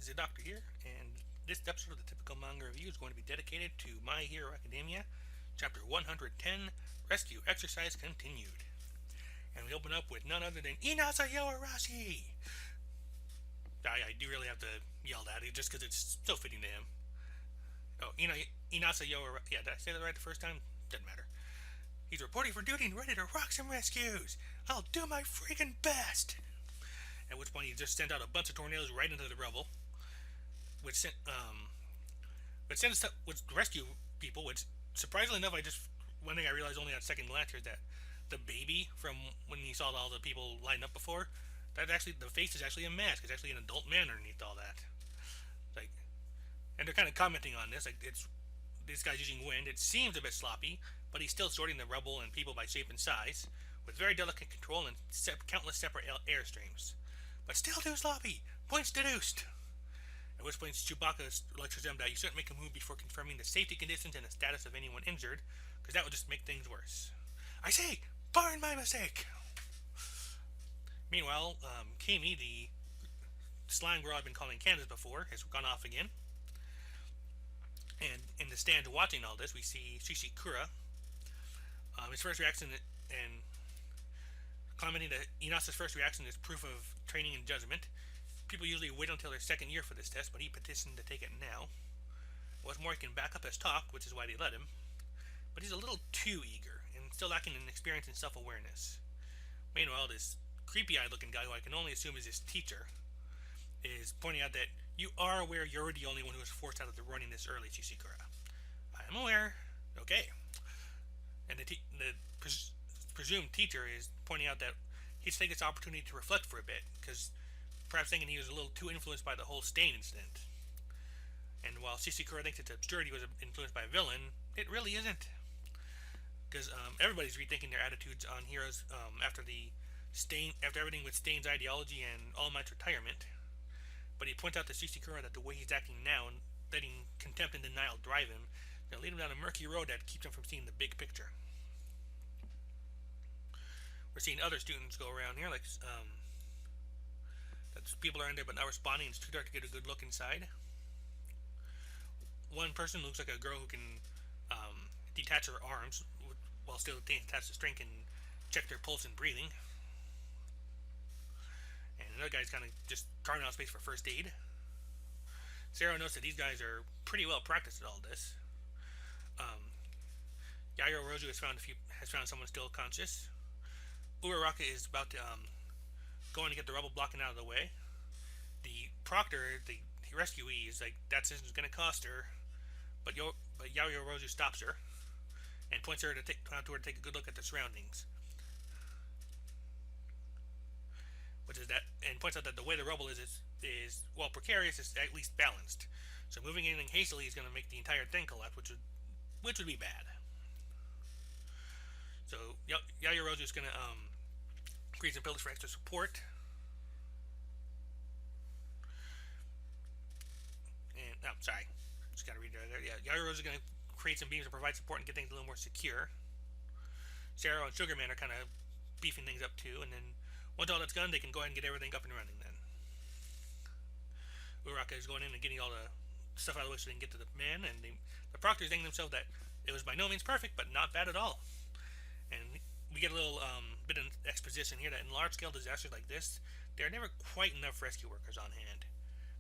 Zeidoktor here, and this episode of the Typical Manga Review is going to be dedicated to My Hero Academia, Chapter 110, Rescue Exercise Continued. And we open up with none other than Inasa Yoarashi! I do really have to yell that, just because it's so fitting to him. Oh, Inasa Yoarashi. Yeah, did I say that right the first time? Doesn't matter. He's reporting for duty and ready to rock some rescues! I'll do my freaking best! At which point he just sent out a bunch of tornadoes right into the rubble, which rescue people. Which, surprisingly enough, one thing I realized only at second glance is that the baby from when he saw all the people lined up before, that actually the face is actually a mask. It's actually an adult man underneath all that. Like, and they're kind of commenting on this. Like, this guy's using wind. It seems a bit sloppy, but he's still sorting the rubble and people by shape and size, with very delicate control and countless separate airstreams. But still too sloppy. Points deduced. At which point Chewbacca lectures them that you shouldn't make a move before confirming the safety conditions and the status of anyone injured, because that would just make things worse. I say, pardon my mistake. Meanwhile, Kami, the slime girl I've been calling Candace before, has gone off again. And in the stand watching all this, we see Shishikura. His first reaction, and commenting that Inasa's first reaction is proof of training and judgment. People usually wait until their second year for this test, but he petitioned to take it now. What's more, he can back up his talk, which is why they let him. But he's a little too eager, and still lacking in experience and self-awareness. Meanwhile, this creepy-eyed looking guy, who I can only assume is his teacher, is pointing out that you are aware you're the only one who was forced out of the running this early, Shishikura. I am aware. Okay. And the presumed teacher is pointing out that he'd take this opportunity to reflect for a bit, because perhaps thinking he was a little too influenced by the whole stain incident. And while Shishikura thinks it's absurd he was influenced by a villain, it really isn't. Because everybody's rethinking their attitudes on heroes after everything with Stain's ideology and All Might's retirement. But he points out to Shishikura that the way he's acting now and letting contempt and denial drive him, going to lead him down a murky road that keeps him from seeing the big picture. We're seeing other students go around here, like that people are in there but not responding. It's too dark to get a good look inside. One person looks like a girl who can detach her arms while still attached to string and check their pulse and breathing. And another guy's kind of just carving out space for first aid. Sarah notes that these guys are pretty well practiced at all this. Yairo Roju has found someone still conscious. Uraraka is about to go in to get the rubble blocking out of the way. The proctor, the rescuee, is like, that decision's going to cost her, but Yairo Roju stops her and points her to take a good look at the surroundings. And points out that the way the rubble is while precarious, is at least balanced. So moving anything hastily is going to make the entire thing collapse, which would be bad. So Yairo Roju is going to create some pillars for extra support. And sorry, just got to read it right there. Yeah, Yairo Roju is going to create some beams to provide support and get things a little more secure. Zero and Sugarman are kind of beefing things up too, and then once all that's done, they can go ahead and get everything up and running then. Uraraka is going in and getting all the stuff out of the way so they can get to the man, and the proctor is thinking themselves that it was by no means perfect, but not bad at all. And we get a little bit of exposition here that in large-scale disasters like this, there are never quite enough rescue workers on hand.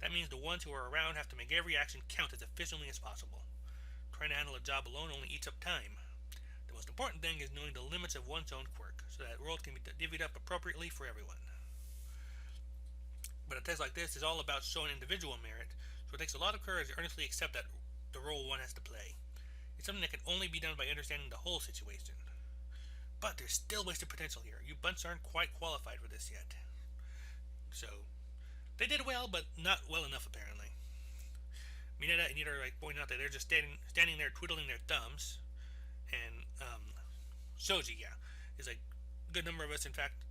That means the ones who are around have to make every action count as efficiently as possible. Trying to handle a job alone only eats up time. The most important thing is knowing the limits of one's own quirk, so that roles can be divvied up appropriately for everyone. But a test like this is all about showing individual merit, so it takes a lot of courage to earnestly accept that the role one has to play. It's something that can only be done by understanding the whole situation. But there's still wasted potential here. You bunch aren't quite qualified for this yet. So, they did well, but not well enough apparently. Mineta and Nita are pointing out that they're just standing there twiddling their thumbs. And Shoji, is a good number of us, in fact,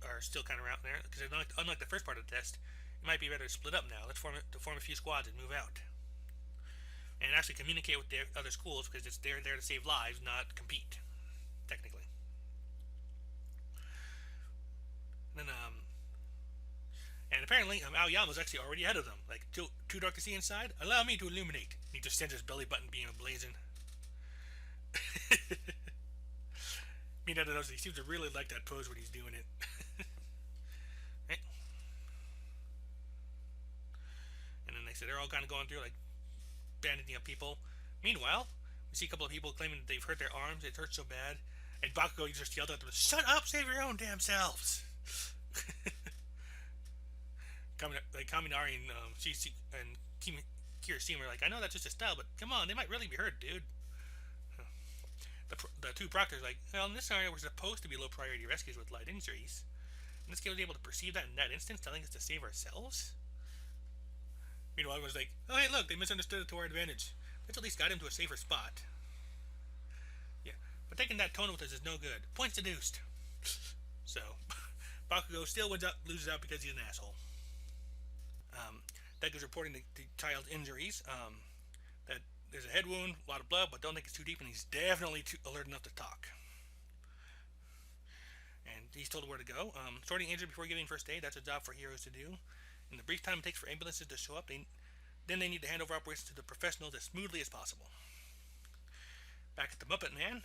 are still kind of around there. Because unlike the first part of the test, it might be better to split up now. Let's form a few squads and move out. And actually communicate with the other schools, because they're there to save lives, not compete, technically. And then And apparently, Aoyama's actually already ahead of them. Like, too dark to see inside? Allow me to illuminate. He just sends his belly button beam ablazing. Minato knows he seems to really like that pose when he's doing it. Right? And then they said they're all kind of going through, like, bandaging up people. Meanwhile, we see a couple of people claiming that they've hurt their arms. It hurts so bad. And Bakugo just yelled at them, "Shut up! Save your own damn selves!" Like Kaminari and Kirishima are like, "I know that's just a style, but come on, they might really be hurt, dude." The two proctors are like, "Well, in this scenario, we're supposed to be low priority rescues with light injuries. And this game was able to perceive that in that instance, telling us to save ourselves." Meanwhile, I was like, "Oh, hey, look, they misunderstood it to our advantage. Let's at least guide him to a safer spot." Yeah, but taking that tone with us is no good. Points deduced. So, Bakugo still loses out because he's an asshole. Deku's reporting the child's injuries. That there's a head wound, a lot of blood, but don't think it's too deep, and he's definitely too alert enough to talk. And he's told where to go. Sorting injured before giving first aid, that's a job for heroes to do. In the brief time it takes for ambulances to show up, then they need to hand over operations to the professionals as smoothly as possible. Back at the Muppet Man,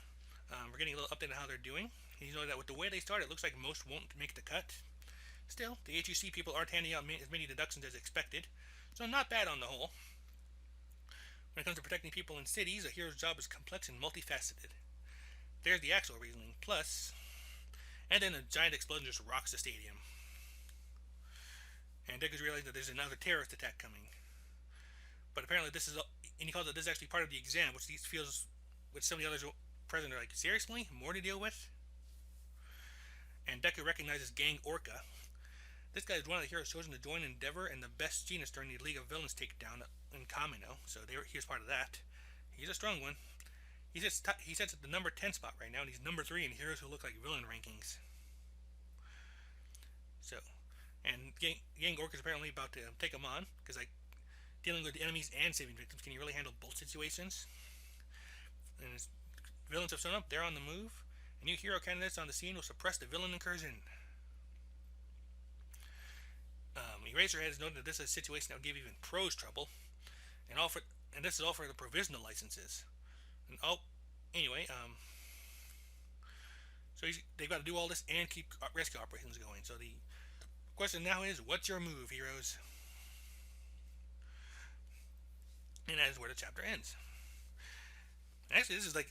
we're getting a little update on how they're doing. You know that with the way they start, it looks like most won't make the cut. Still, the HUC people aren't handing out as many deductions as expected, so not bad on the whole. When it comes to protecting people in cities, a hero's job is complex and multifaceted. There's the actual reasoning, plus... And then a giant explosion just rocks the stadium. And Deku's realizing that there's another terrorist attack coming. But apparently this is... And he calls it this is actually part of the exam, which he feels... With some of the others present are like, seriously? More to deal with? And Deku recognizes Gang Orca. This guy is one of the heroes chosen to join Endeavor and the best genius during the League of Villains takedown in Kamino, so he was part of that. He's a strong one. He sits at the number 10 spot right now, and he's number 3 in heroes who look like villain rankings. So, and Gang Orca is apparently about to take him on, because like dealing with enemies and saving victims, can he really handle both situations? And his villains have shown up, they're on the move. A new hero candidates on the scene will suppress the villain incursion. Eraserhead has noted that this is a situation that would give even pros trouble, and this is all for the provisional licenses. And anyway, so they've got to do all this and keep rescue operations going. So the question now is, what's your move, heroes? And that is where the chapter ends. Actually, this is like,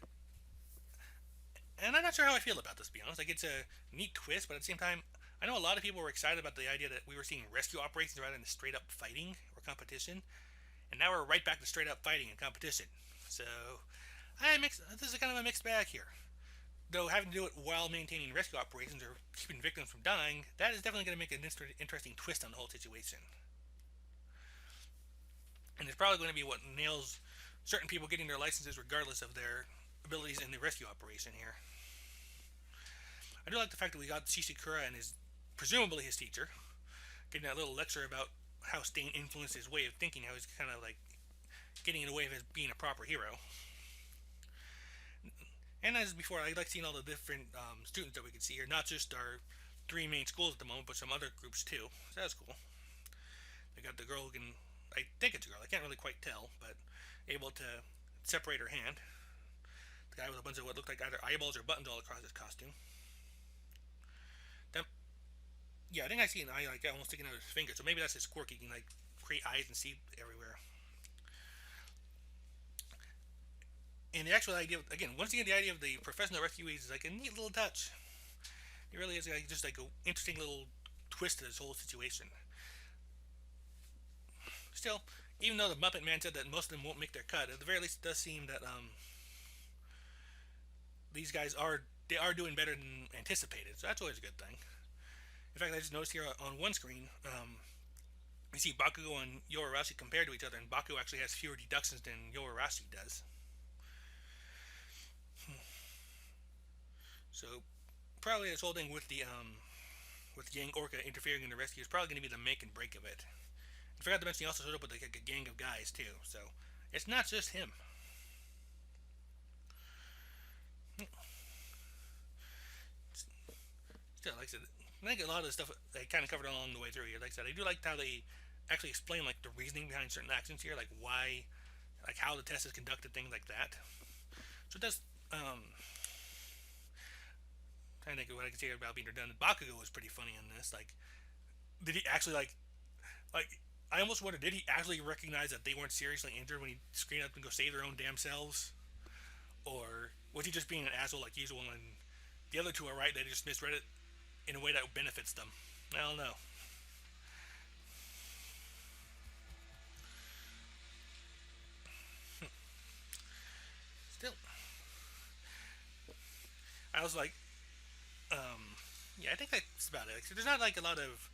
and I'm not sure how I feel about this, to be honest. Like, it's a neat twist, but at the same time, I know a lot of people were excited about the idea that we were seeing rescue operations rather than straight up fighting or competition, and now we're right back to straight up fighting and competition. So, this is kind of a mixed bag here. Though having to do it while maintaining rescue operations or keeping victims from dying, that is definitely going to make an interesting twist on the whole situation. And it's probably going to be what nails certain people getting their licenses regardless of their abilities in the rescue operation here. I do like the fact that we got Shishikura and presumably his teacher, getting that little lecture about how Stain influenced his way of thinking, how he's kind of like getting in the way of his being a proper hero. And as before, I like seeing all the different students that we can see here, not just our 3 main schools at the moment, but some other groups too. So that's cool. They got the girl who can, I think it's a girl, I can't really quite tell, but able to separate her hand. The guy with a bunch of what looked like either eyeballs or buttons all across his costume. Yeah, I think I see an eye like almost sticking out of his finger, so maybe that's his quirk. He can like create eyes and see everywhere. And the actual idea, again, once again, the idea of the professional rescuees is like a neat little touch. It really is like just like an interesting little twist to this whole situation. Still, even though the Muppet Man said that most of them won't make their cut, at the very least, it does seem that these guys are doing better than anticipated. So that's always a good thing. In fact, I just noticed here on one screen, we see Bakugo and Yoarashi compared to each other, and Bakugo actually has fewer deductions than Yoarashi does. So, probably this whole thing with Gang Orca interfering in the rescue is probably going to be the make and break of it. I forgot to mention he also showed up with like a gang of guys too, so it's not just him. Still, like I said, I think a lot of the stuff they kind of covered along the way through here. Like I said, I do like how they actually explain like the reasoning behind certain actions here, like why, like how the test is conducted, things like that. So it does. Trying to think of what I can say about being redundant. Bakugo was pretty funny in this. Like, did he actually like? I almost wondered, did he actually recognize that they weren't seriously injured when he screamed up and go save their own damn selves, or was he just being an asshole like usual? And the other two are right; they just misread it in a way that benefits them. I don't know. Still, I was like, yeah, I think that's about it. There's not like a lot of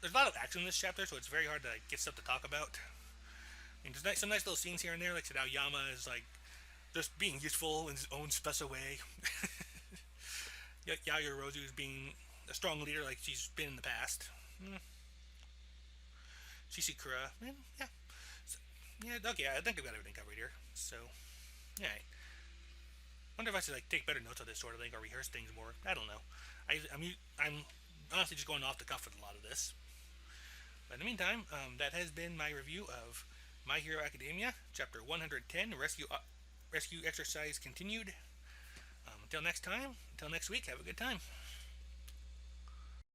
there's a lot of action in this chapter, so it's very hard to like, get stuff to talk about. I mean, there's some nice little scenes here and there, like said how Yama is like just being useful in his own special way. Yaoyorozu is being a strong leader like she's been in the past. Mm, Shishikura, yeah, so, yeah, okay. I think I've got everything covered here. So, yeah. Right. Wonder if I should like take better notes on this sort of thing or rehearse things more. I don't know. I'm honestly just going off the cuff with a lot of this. But in the meantime, that has been my review of My Hero Academia, Chapter 110, Rescue Exercise Continued. Until next time, until next week, have a good time.